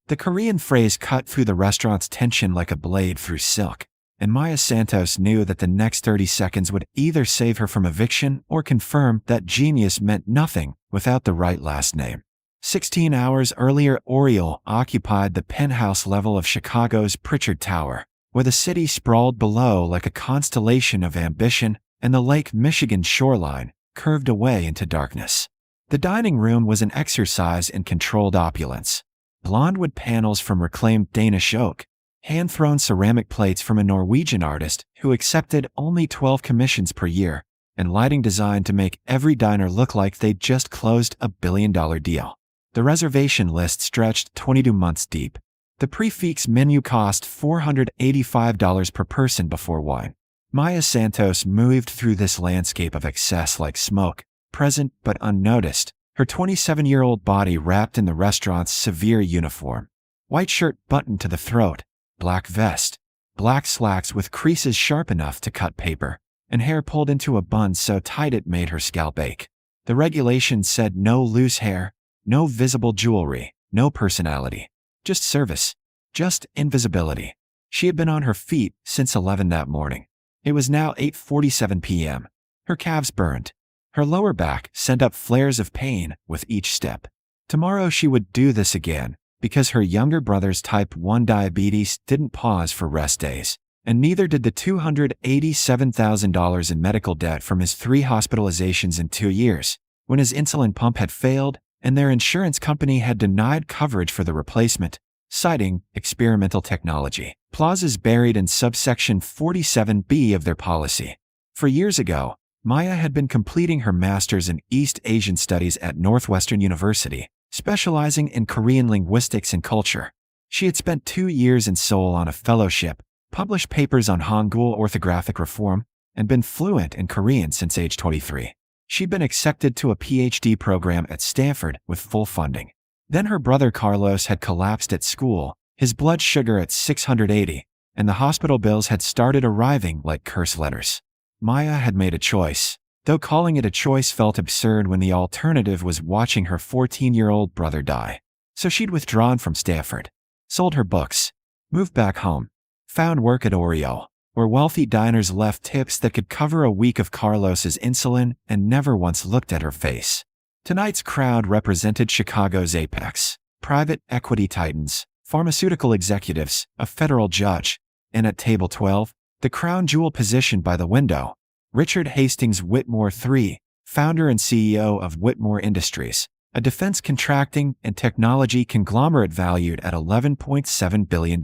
The Korean phrase cut through the restaurant's tension like a blade through silk, and Maya Santos knew that the next 30 seconds would either save her from eviction or confirm that genius meant nothing without the right last name. 16 hours earlier, Oriole occupied the penthouse level of Chicago's Pritchard Tower, where the city sprawled below like a constellation of ambition, and the Lake Michigan shoreline curved away into darkness. The dining room was an exercise in controlled opulence. Blonde wood panels from reclaimed Danish oak, hand-thrown ceramic plates from a Norwegian artist who accepted only 12 commissions per year, and lighting designed to make every diner look like they'd just closed a billion-dollar deal. The reservation list stretched 22 months deep. The prix-fixe menu cost $485 per person before wine. Maya Santos moved through this landscape of excess like smoke, present but unnoticed, her 27-year-old body wrapped in the restaurant's severe uniform. White shirt buttoned to the throat, black vest, black slacks with creases sharp enough to cut paper, and hair pulled into a bun so tight it made her scalp ache. The regulations said no loose hair, no visible jewelry, no personality. Just service. Just invisibility. She had been on her feet since 11 that morning. It was now 8:47 p.m. Her calves burned. Her lower back sent up flares of pain with each step. Tomorrow she would do this again, because her younger brother's type 1 diabetes didn't pause for rest days, and neither did the $287,000 in medical debt from his 3 hospitalizations in 2 years, when his insulin pump had failed and their insurance company had denied coverage for the replacement, citing experimental technology. Clauses buried in subsection 47B of their policy. For years ago, Maya had been completing her master's in East Asian Studies at Northwestern University, specializing in Korean linguistics and culture. She had spent 2 years in Seoul on a fellowship, published papers on Hangul orthographic reform, and been fluent in Korean since age 23. She'd been accepted to a PhD program at Stanford with full funding. Then her brother Carlos had collapsed at school, his blood sugar at 680, and the hospital bills had started arriving like curse letters. Maya had made a choice, though calling it a choice felt absurd when the alternative was watching her 14-year-old brother die. So she'd withdrawn from Stanford, sold her books, moved back home, found work at Oriole, where wealthy diners left tips that could cover a week of Carlos's insulin, and never once looked at her face. Tonight's crowd represented Chicago's apex: private equity titans, pharmaceutical executives, a federal judge, and at table 12, the crown jewel positioned by the window, Richard Hastings Whitmore III, founder and CEO of Whitmore Industries, a defense contracting and technology conglomerate valued at $11.7 billion.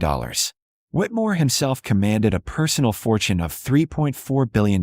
Whitmore himself commanded a personal fortune of $3.4 billion,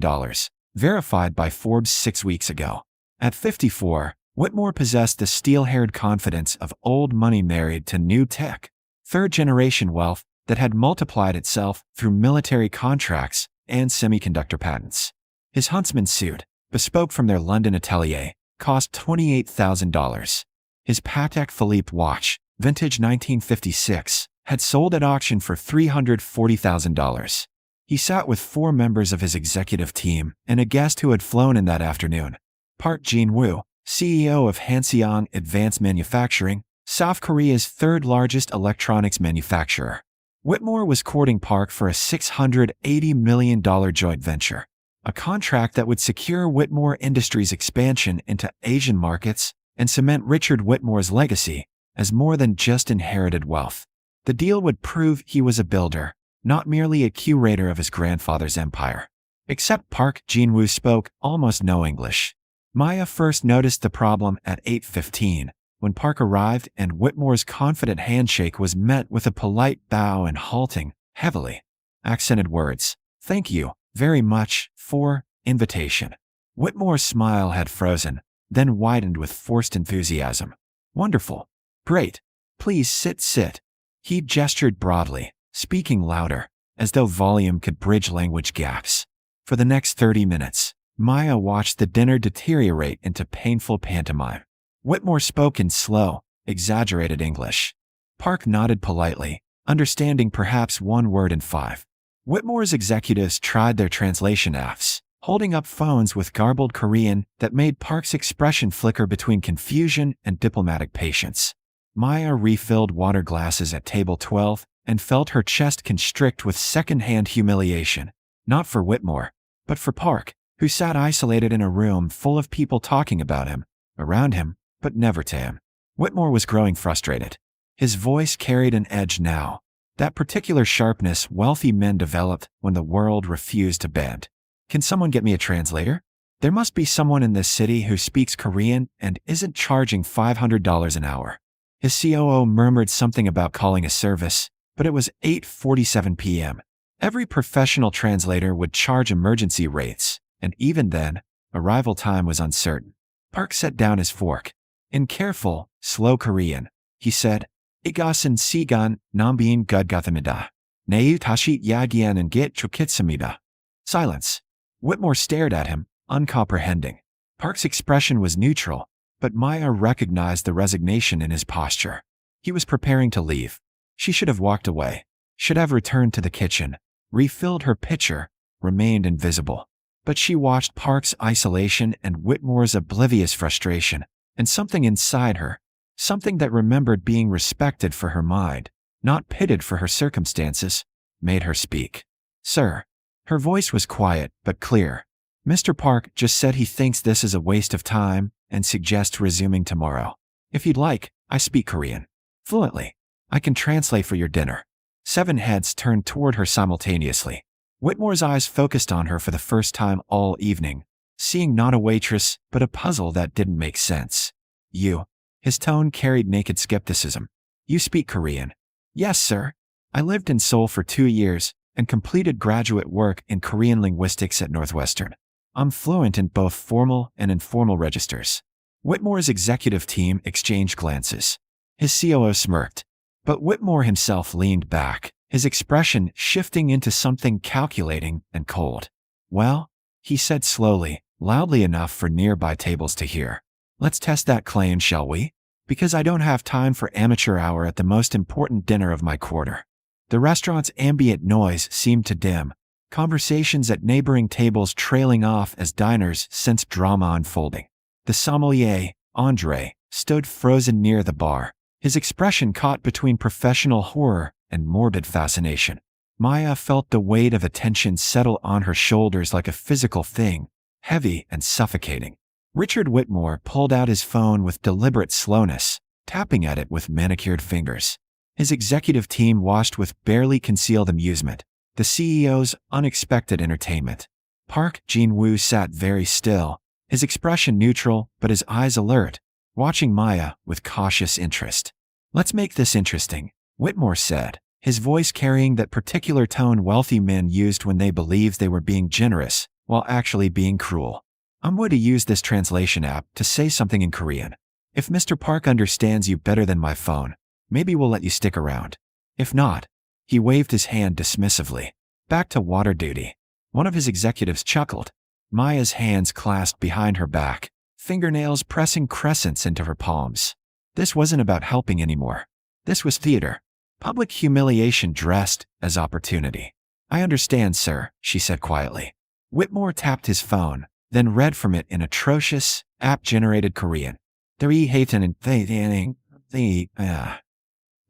verified by Forbes 6 weeks ago. At 54, Whitmore possessed the steel-haired confidence of old money married to new tech, third-generation wealth that had multiplied itself through military contracts and semiconductor patents. His huntsman suit, bespoke from their London atelier, cost $28,000. His Patek Philippe watch, vintage 1956, had sold at auction for $340,000. He sat with 4 members of his executive team and a guest who had flown in that afternoon: Park Jin-woo, CEO of Hanseong Advanced Manufacturing, South Korea's 3rd largest electronics manufacturer. Whitmore was courting Park for a $680 million joint venture, a contract that would secure Whitmore Industries' expansion into Asian markets and cement Richard Whitmore's legacy as more than just inherited wealth. The deal would prove he was a builder, not merely a curator of his grandfather's empire. Except Park Jin-woo spoke almost no English. Maya first noticed the problem at 8:15, when Park arrived and Whitmore's confident handshake was met with a polite bow and halting, heavily accented words: "Thank you very much for invitation." Whitmore's smile had frozen, then widened with forced enthusiasm. "Wonderful. Great. Please sit." He gestured broadly, speaking louder, as though volume could bridge language gaps. For the next 30 minutes, Maya watched the dinner deteriorate into painful pantomime. Whitmore spoke in slow, exaggerated English. Park nodded politely, understanding perhaps 1 word in 5. Whitmore's executives tried their translation apps, holding up phones with garbled Korean that made Park's expression flicker between confusion and diplomatic patience. Maya refilled water glasses at table 12 and felt her chest constrict with second-hand humiliation, not for Whitmore, but for Park, who sat isolated in a room full of people talking about him, around him, but never to him. Whitmore was growing frustrated. His voice carried an edge now, that particular sharpness wealthy men developed when the world refused to bend. Can someone get me a translator? There must be someone in this city who speaks Korean and isn't charging $500 an hour. His COO murmured something about calling a service, but it was 8:47 p.m. Every professional translator would charge emergency rates, and even then, arrival time was uncertain. Park set down his fork. In careful, slow Korean, he said, "Igasin sigan nambiin gudgathamida. Neu tashi yagian and get chukitsamida." Silence. Whitmore stared at him, uncomprehending. Park's expression was neutral, but Maya recognized the resignation in his posture. He was preparing to leave. She should have walked away, should have returned to the kitchen, refilled her pitcher, remained invisible. But she watched Park's isolation and Whitmore's oblivious frustration, and something inside her, something that remembered being respected for her mind, not pitted for her circumstances, made her speak. "Sir." Her voice was quiet but clear. "Mr. Park just said he thinks this is a waste of time and suggests resuming tomorrow. If you'd like, I speak Korean fluently. I can translate for your dinner." 7 heads turned toward her simultaneously. Whitmore's eyes focused on her for the first time all evening, seeing not a waitress, but a puzzle that didn't make sense. "You." His tone carried naked skepticism. "You speak Korean?" "Yes, sir. I lived in Seoul for 2 years and completed graduate work in Korean linguistics at Northwestern. I'm fluent in both formal and informal registers." Whitmore's executive team exchanged glances. His COO smirked, but Whitmore himself leaned back, his expression shifting into something calculating and cold. "Well," he said slowly, loudly enough for nearby tables to hear, "let's test that claim, shall we? Because I don't have time for amateur hour at the most important dinner of my quarter." The restaurant's ambient noise seemed to dim, conversations at neighboring tables trailing off as diners sensed drama unfolding. The sommelier, Andre, stood frozen near the bar, his expression caught between professional horror and morbid fascination. Maya felt the weight of attention settle on her shoulders like a physical thing, heavy and suffocating. Richard Whitmore pulled out his phone with deliberate slowness, tapping at it with manicured fingers. His executive team watched with barely concealed amusement, the CEO's unexpected entertainment. Park Jin-woo sat very still, his expression neutral but his eyes alert, watching Maya with cautious interest. "Let's make this interesting," Whitmore said, his voice carrying that particular tone wealthy men used when they believed they were being generous while actually being cruel. "I'm going to use this translation app to say something in Korean. If Mr. Park understands you better than my phone, maybe we'll let you stick around. If not," he waved his hand dismissively, "back to water duty." One of his executives chuckled. Maya's hands clasped behind her back, fingernails pressing crescents into her palms. This wasn't about helping anymore. This was theater. Public humiliation dressed as opportunity. "I understand, sir," she said quietly. Whitmore tapped his phone, then read from it in atrocious, app-generated Korean.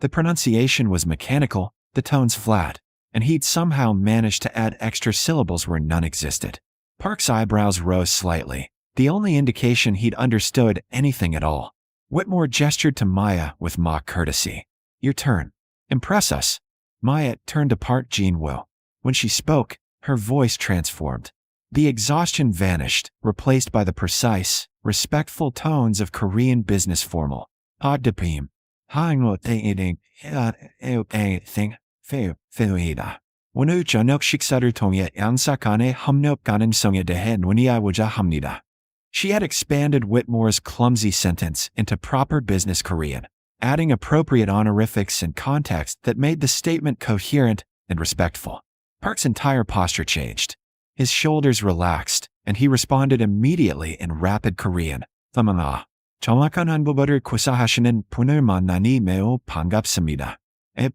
The pronunciation was mechanical, the tones flat, and he'd somehow managed to add extra syllables where none existed. Park's eyebrows rose slightly, the only indication he'd understood anything at all. Whitmore gestured to Maya with mock courtesy. "Your turn. Impress us." Maya turned to Park Jin-woo. When she spoke, her voice transformed. The exhaustion vanished, replaced by the precise, respectful tones of Korean business formal. "Oddipim. 오늘 저녁 식사를 통해 양사 간의 협력 가능성에 대해 논의하고자 합니다." She had expanded Whitmore's clumsy sentence into proper business Korean, adding appropriate honorifics and context that made the statement coherent and respectful. Park's entire posture changed. His shoulders relaxed, and he responded immediately in rapid Korean. 정확한 한국어를 구사하시는 분을 만나니 매우 반갑습니다.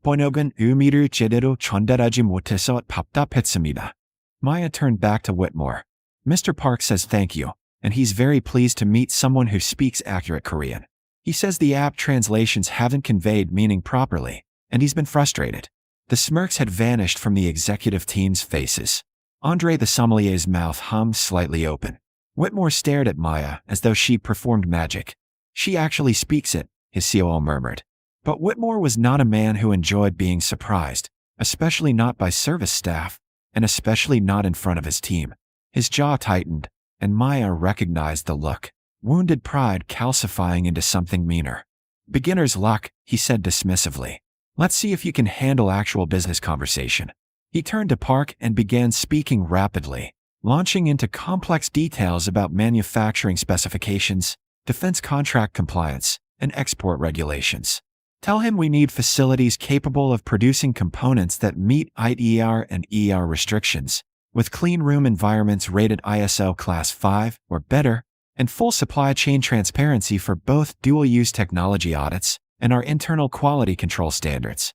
번역은 의미를 제대로 전달하지 못해서 답답했습니다. Maya turned back to Whitmore. "Mr. Park says thank you, and he's very pleased to meet someone who speaks accurate Korean." He says the app translations haven't conveyed meaning properly, and he's been frustrated. The smirks had vanished from the executive team's faces. Andre the sommelier's mouth hummed slightly open. Whitmore stared at Maya as though she performed magic. She actually speaks it, his COO murmured. But Whitmore was not a man who enjoyed being surprised, especially not by service staff, and especially not in front of his team. His jaw tightened, and Maya recognized the look, wounded pride calcifying into something meaner. Beginner's luck, he said dismissively. Let's see if you can handle actual business conversation. He turned to Park and began speaking rapidly, launching into complex details about manufacturing specifications, defense contract compliance, and export regulations. Tell him we need facilities capable of producing components that meet IER and ER restrictions, with clean room environments rated ISO Class 5 or better, and full supply chain transparency for both dual-use technology audits and our internal quality control standards.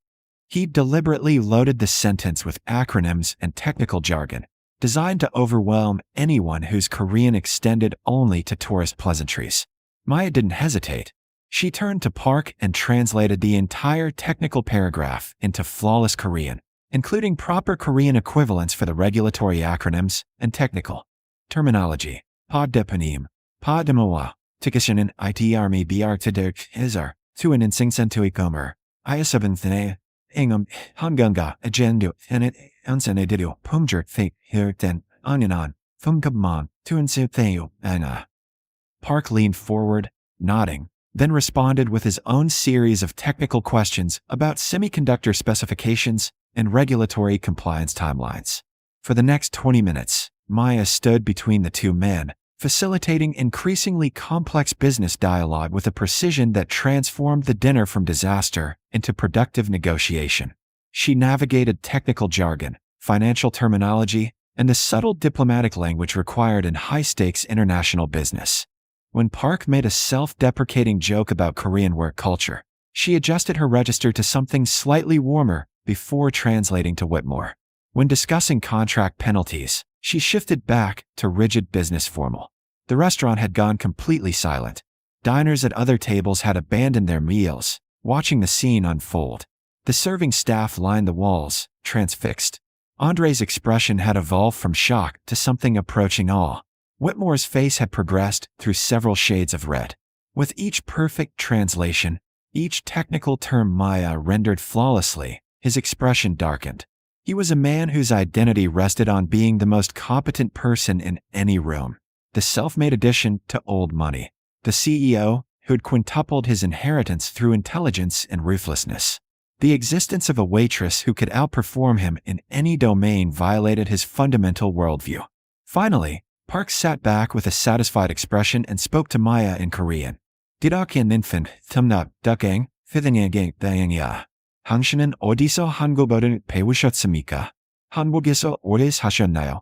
He deliberately loaded the sentence with acronyms and technical jargon, designed to overwhelm anyone whose Korean extended only to tourist pleasantries. Maya didn't hesitate. She turned to Park and translated the entire technical paragraph into flawless Korean, including proper Korean equivalents for the regulatory acronyms and technical terminology. Pod deponym, pod demowa, tikashinan ITRME BR Tider Hizar, Tuanin Singsentu Ikomer, Iasabanthane, Ingam, Hangunga, Agendu, Tenet, Unsenedidu, Pumjer, Fake, Hirten, Anyanan, Fumkabman, Tuansitheu, Anna. Park leaned forward, nodding, then responded with his own series of technical questions about semiconductor specifications and regulatory compliance timelines. For the next 20 minutes, Maya stood between the two men, facilitating increasingly complex business dialogue with a precision that transformed the dinner from disaster into productive negotiation. She navigated technical jargon, financial terminology, and the subtle diplomatic language required in high-stakes international business. When Park made a self-deprecating joke about Korean work culture, she adjusted her register to something slightly warmer before translating to Whitmore. When discussing contract penalties, she shifted back to rigid business formal. The restaurant had gone completely silent. Diners at other tables had abandoned their meals, watching the scene unfold. The serving staff lined the walls, transfixed. Andre's expression had evolved from shock to something approaching awe. Whitmore's face had progressed through several shades of red. With each perfect translation, each technical term Maya rendered flawlessly, his expression darkened. He was a man whose identity rested on being the most competent person in any room. The self-made addition to old money. The CEO who'd quintupled his inheritance through intelligence and ruthlessness. The existence of a waitress who could outperform him in any domain violated his fundamental worldview. Finally, Park sat back with a satisfied expression and spoke to Maya in Korean. Didakyan ninfen, tumnap, dukeng, fithinyagang dayangya. Hangshi는 어디서 한국어를 배우셨습니까? 한국에서 오래 사셨나요?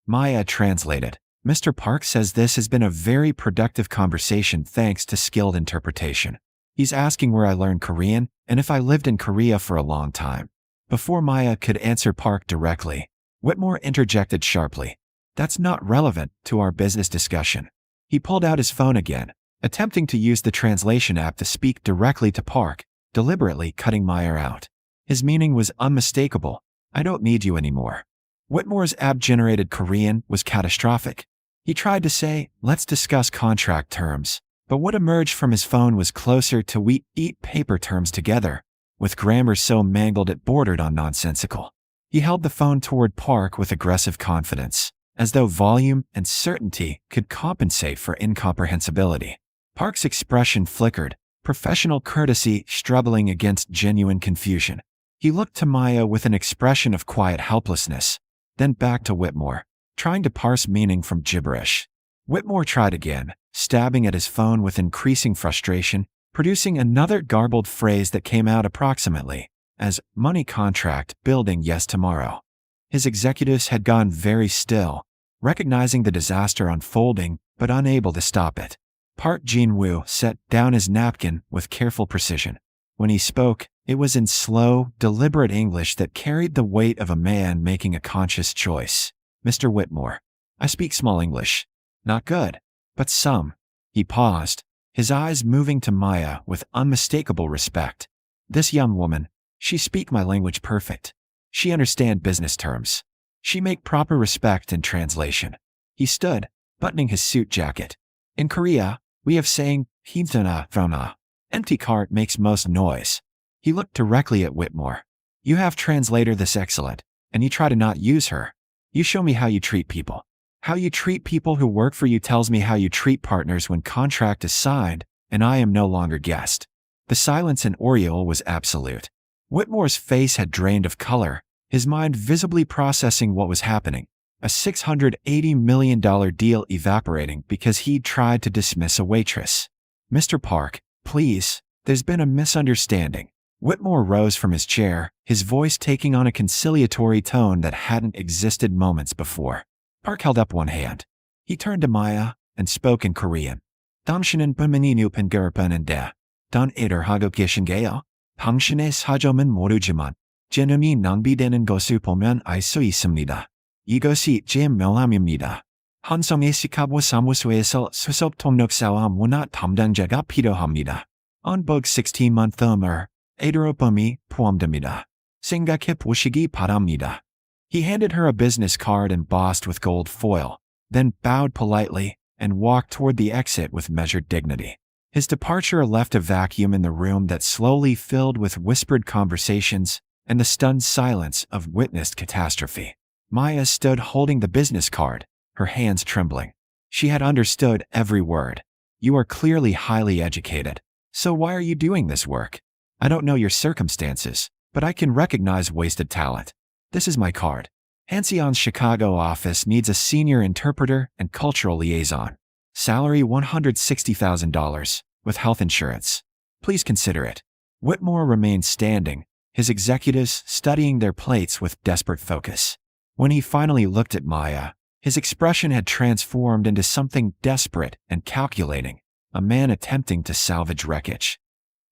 Maya translated. Mr. Park says this has been a very productive conversation thanks to skilled interpretation. He's asking where I learned Korean and if I lived in Korea for a long time. Before Maya could answer Park directly, Whitmore interjected sharply. That's not relevant to our business discussion. He pulled out his phone again, attempting to use the translation app to speak directly to Park, deliberately cutting Maya out. His meaning was unmistakable. I don't need you anymore. Whitmore's app-generated Korean was catastrophic. He tried to say, let's discuss contract terms, but what emerged from his phone was closer to we eat paper terms together, with grammar so mangled it bordered on nonsensical. He held the phone toward Park with aggressive confidence, as though volume and certainty could compensate for incomprehensibility. Park's expression flickered, professional courtesy struggling against genuine confusion. He looked to Maya with an expression of quiet helplessness, then back to Whitmore, trying to parse meaning from gibberish. Whitmore tried again, stabbing at his phone with increasing frustration, producing another garbled phrase that came out approximately as money contract building yes tomorrow. His executives had gone very still, recognizing the disaster unfolding but unable to stop it. Park Jin-woo set down his napkin with careful precision. When he spoke, it was in slow, deliberate English that carried the weight of a man making a conscious choice. Mr. Whitmore, I speak small English. Not good, but some. He paused, his eyes moving to Maya with unmistakable respect. This young woman, she speak my language perfect. She understand business terms. She make proper respect in translation. He stood, buttoning his suit jacket. In Korea, we have saying, "Hintana vrona." Empty cart makes most noise. He looked directly at Whitmore. You have translator this excellent, and you try to not use her. You show me how you treat people. How you treat people who work for you tells me how you treat partners when contract is signed, and I am no longer guest. The silence in Oriole was absolute. Whitmore's face had drained of color, his mind visibly processing what was happening. A $680 million deal evaporating because he'd tried to dismiss a waitress. Mr. Park, please, there's been a misunderstanding. Whitmore rose from his chair, his voice taking on a conciliatory tone that hadn't existed moments before. Park held up one hand. He turned to Maya and spoke in Korean. 당신은 부모님이 팬거였는데, 단 일을 하고 계신 게요? 당신의 사정은 모르지만, 재능이 낭비되는 것을 보면 알 수 있습니다. 이것이 제 명함입니다. 한성의 시카고 사무소에서 수석 통역사와 문화 담당자가 필요합니다. 언복 16month term, 에드로범이 포함됩니다. 생각해 보시기 바랍니다. He handed her a business card embossed with gold foil, then bowed politely and walked toward the exit with measured dignity. His departure left a vacuum in the room that slowly filled with whispered conversations and the stunned silence of witnessed catastrophe. Maya stood holding the business card, her hands trembling. She had understood every word. You are clearly highly educated. So why are you doing this work? I don't know your circumstances, but I can recognize wasted talent. This is my card. Hanseon's Chicago office needs a senior interpreter and cultural liaison. Salary $160,000, with health insurance. Please consider it. Whitmore remained standing, his executives studying their plates with desperate focus. When he finally looked at Maya, his expression had transformed into something desperate and calculating, a man attempting to salvage wreckage.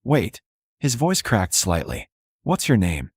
Wait. His voice cracked slightly. What's your name?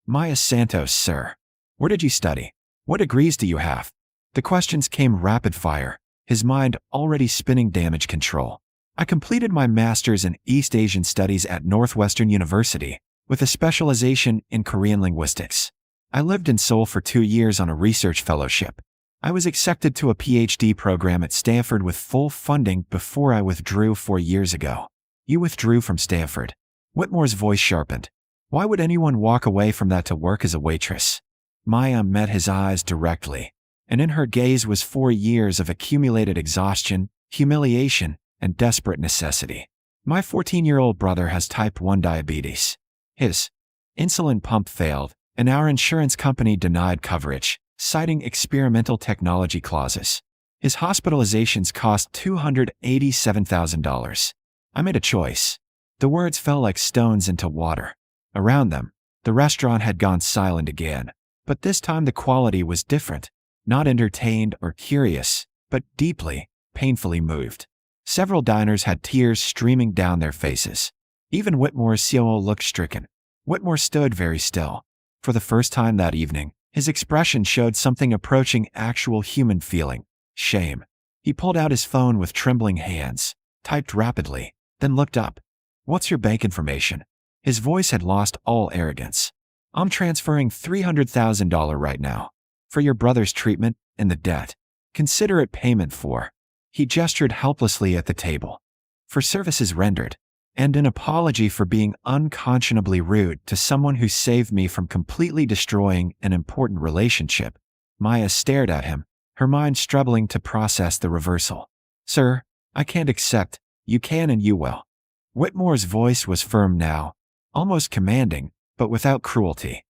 Maya Santos, sir. Where did you study? What degrees do you have? The questions came rapid fire, his mind already spinning damage control. I completed my master's in East Asian Studies at Northwestern University, with a specialization in Korean linguistics. I lived in Seoul for 2 years on a research fellowship. I was accepted to a PhD program at Stanford with full funding before I withdrew 4 years ago. You withdrew from Stanford. Whitmore's voice sharpened. Why would anyone walk away from that to work as a waitress? Maya met his eyes directly, and in her gaze was 4 years of accumulated exhaustion, humiliation, and desperate necessity. My 14-year-old brother has type 1 diabetes. His insulin pump failed, and our insurance company denied coverage, citing experimental technology clauses. His hospitalizations cost $287,000. I made a choice. The words fell like stones into water. Around them, the restaurant had gone silent again, but this time the quality was different, not entertained or curious, but deeply, painfully moved. Several diners had tears streaming down their faces. Even Whitmore's COO looked stricken. Whitmore stood very still. For the first time that evening, his expression showed something approaching actual human feeling, shame. He pulled out his phone with trembling hands, typed rapidly, then looked up. What's your bank information? His voice had lost all arrogance. I'm transferring $300,000 right now. For your brother's treatment and the debt. Consider it payment for. He gestured helplessly at the table. For services rendered. And an apology for being unconscionably rude to someone who saved me from completely destroying an important relationship. Maya stared at him, her mind struggling to process the reversal. Sir, I can't accept. You can and you will. Whitmore's voice was firm now, almost commanding, but without cruelty.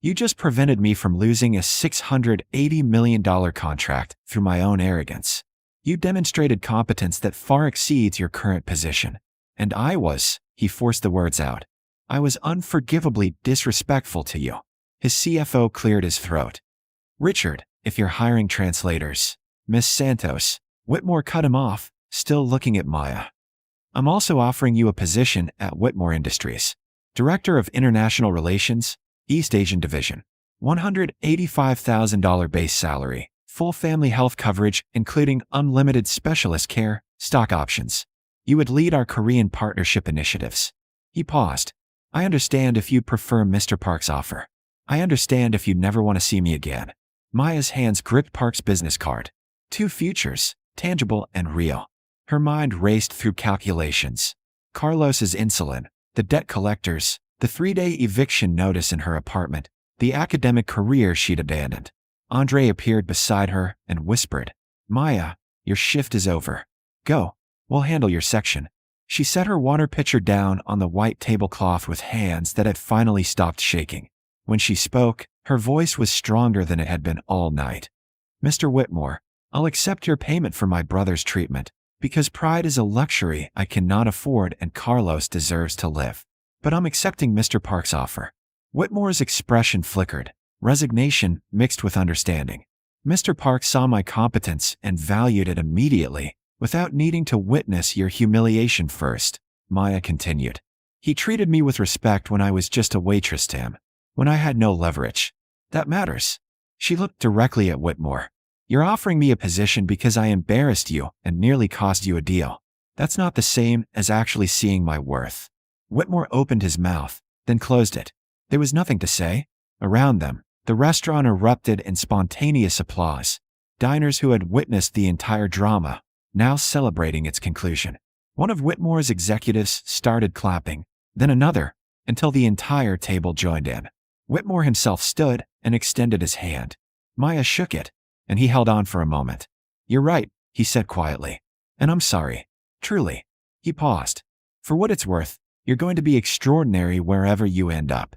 You just prevented me from losing a $680 million contract through my own arrogance. You demonstrated competence that far exceeds your current position. And he forced the words out. I was unforgivably disrespectful to you. His CFO cleared his throat. Richard, if you're hiring translators. Miss Santos. Whitmore cut him off, still looking at Maya. I'm also offering you a position at Whitmore Industries. Director of International Relations, East Asian Division. $185,000 base salary, full family health coverage including unlimited specialist care, stock options. You would lead our Korean partnership initiatives. He paused. I understand if you'd prefer Mr. Park's offer. I understand if you'd never want to see me again. Maya's hands gripped Park's business card. Two futures, tangible and real. Her mind raced through calculations. Carlos's insulin, the debt collectors, the 3-day eviction notice in her apartment, the academic career she'd abandoned. Andre appeared beside her and whispered, Maya, your shift is over. Go. We'll handle your section. She set her water pitcher down on the white tablecloth with hands that had finally stopped shaking. When she spoke, her voice was stronger than it had been all night. Mr. Whitmore, I'll accept your payment for my brother's treatment, because pride is a luxury I cannot afford and Carlos deserves to live. But I'm accepting Mr. Park's offer. Whitmore's expression flickered, resignation mixed with understanding. Mr. Park saw my competence and valued it immediately, without needing to witness your humiliation first, Maya continued. He treated me with respect when I was just a waitress to him, when I had no leverage. That matters. She looked directly at Whitmore. You're offering me a position because I embarrassed you and nearly cost you a deal. That's not the same as actually seeing my worth. Whitmore opened his mouth, then closed it. There was nothing to say. Around them, the restaurant erupted in spontaneous applause. Diners who had witnessed the entire drama, now celebrating its conclusion. One of Whitmore's executives started clapping, then another, until the entire table joined in. Whitmore himself stood and extended his hand. Maya shook it, and he held on for a moment. You're right, he said quietly. And I'm sorry. Truly. He paused. For what it's worth, you're going to be extraordinary wherever you end up.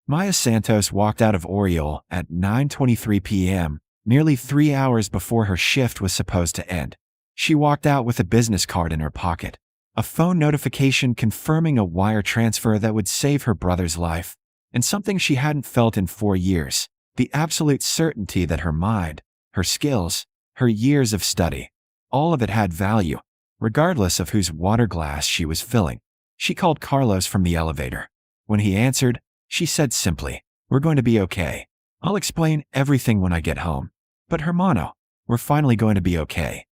Maya Santos walked out of Oriole at 9:23 p.m., nearly 3 hours before her shift was supposed to end. She walked out with a business card in her pocket, a phone notification confirming a wire transfer that would save her brother's life, and something she hadn't felt in 4 years, the absolute certainty that her mind, her skills, her years of study, all of it had value, regardless of whose water glass she was filling. She called Carlos from the elevator. When he answered, she said simply, We're going to be okay. I'll explain everything when I get home. But Hermano, we're finally going to be okay.